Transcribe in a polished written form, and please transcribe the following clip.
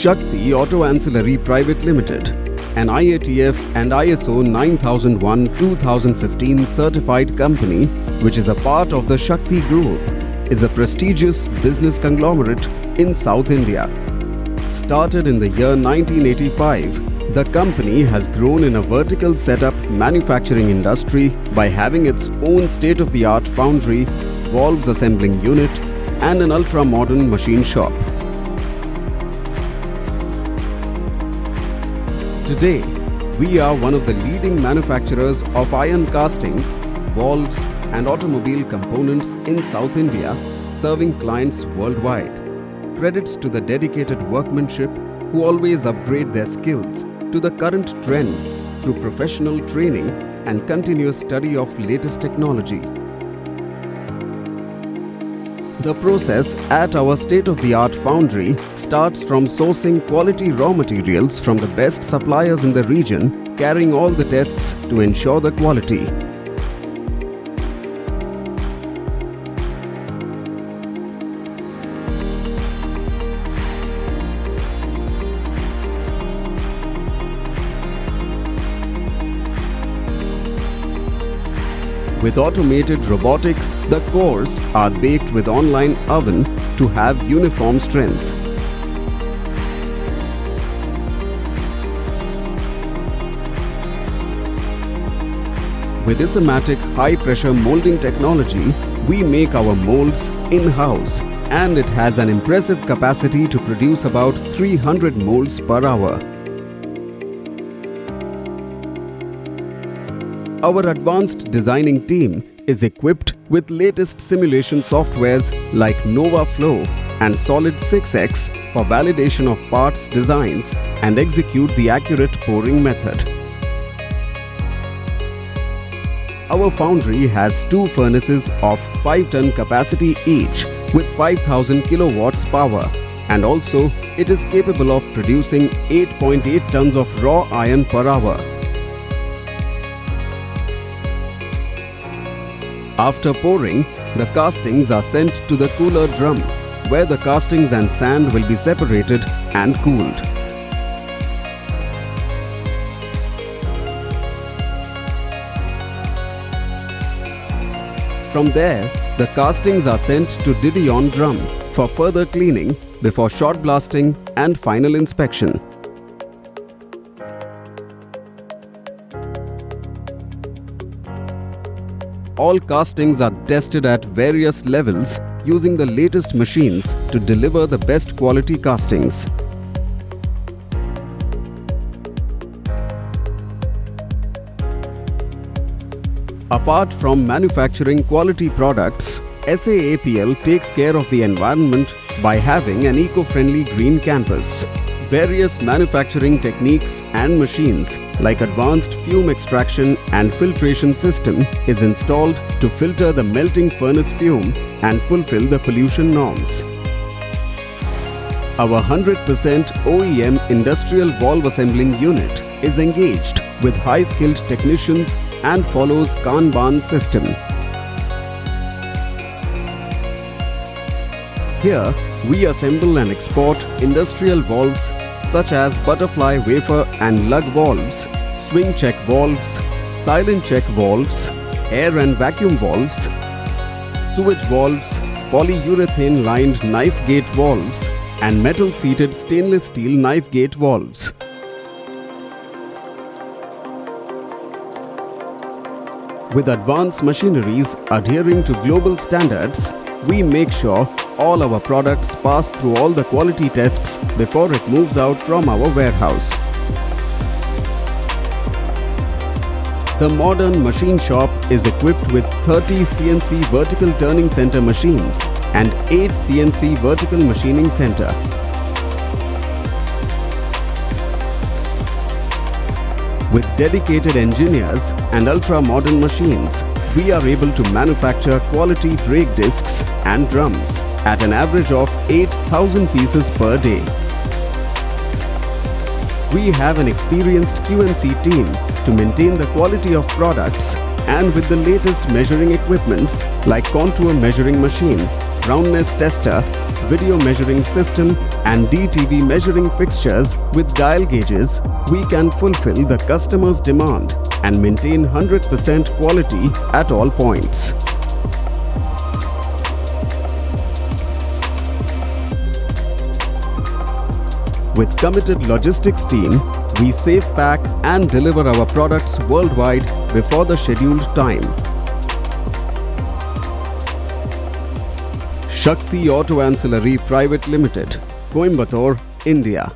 Shakti Auto Ancillary Private Limited, an IATF and ISO 9001-2015 certified company which is a part of the Shakti Group, is a prestigious business conglomerate in South India. Started in the year 1985, the company has grown in a vertical setup manufacturing industry by having its own state-of-the-art foundry, valves assembling unit, and an ultra-modern machine shop. Today, we are one of the leading manufacturers of iron castings, valves, and automobile components in South India, serving clients worldwide. Credits to the dedicated workmanship who always upgrade their skills to the current trends through professional training and continuous study of latest technology. The process at our state-of-the-art foundry starts from sourcing quality raw materials from the best suppliers in the region, carrying all the tests to ensure the quality. With automated robotics, the cores are baked with online oven to have uniform strength. With Isamatic high-pressure molding technology, we make our molds in-house, and it has an impressive capacity to produce about 300 molds per hour. Our advanced designing team is equipped with latest simulation softwares like NovaFlow and Solid 6X for validation of parts designs and execute the accurate pouring method. Our foundry has two furnaces of 5-ton capacity each with 5000 kilowatts power, and also it is capable of producing 8.8 tons of raw iron per hour. After pouring, the castings are sent to the cooler drum, where the castings and sand will be separated and cooled. From there, the castings are sent to Didion drum for further cleaning before shot blasting and final inspection. All castings are tested at various levels using the latest machines to deliver the best quality castings. Apart from manufacturing quality products, SAAPL takes care of the environment by having an eco-friendly green campus. Various manufacturing techniques and machines like advanced fume extraction and filtration system is installed to filter the melting furnace fume and fulfill the pollution norms. Our 100% OEM industrial valve assembling unit is engaged with high-skilled technicians and follows Kanban system. Here, we assemble and export industrial valves such as butterfly wafer and lug valves, swing check valves, silent check valves, air and vacuum valves, sewage valves, polyurethane lined knife gate valves, and metal seated stainless steel knife gate valves. With advanced machineries adhering to global standards, we make sure all our products pass through all the quality tests before it moves out from our warehouse. The modern machine shop is equipped with 30 CNC vertical turning center machines and 8 CNC vertical machining center. With dedicated engineers and ultra-modern machines, we are able to manufacture quality brake discs and drums at an average of 8,000 pieces per day. We have an experienced QMC team to maintain the quality of products, and with the latest measuring equipments like contour measuring machine, roundness tester, video measuring system and DTV measuring fixtures with dial gauges, we can fulfill the customer's demand and maintain 100% quality at all points. With committed logistics team, we safe pack and deliver our products worldwide before the scheduled time. Shakti Auto Ancillary Private Limited, Coimbatore, India.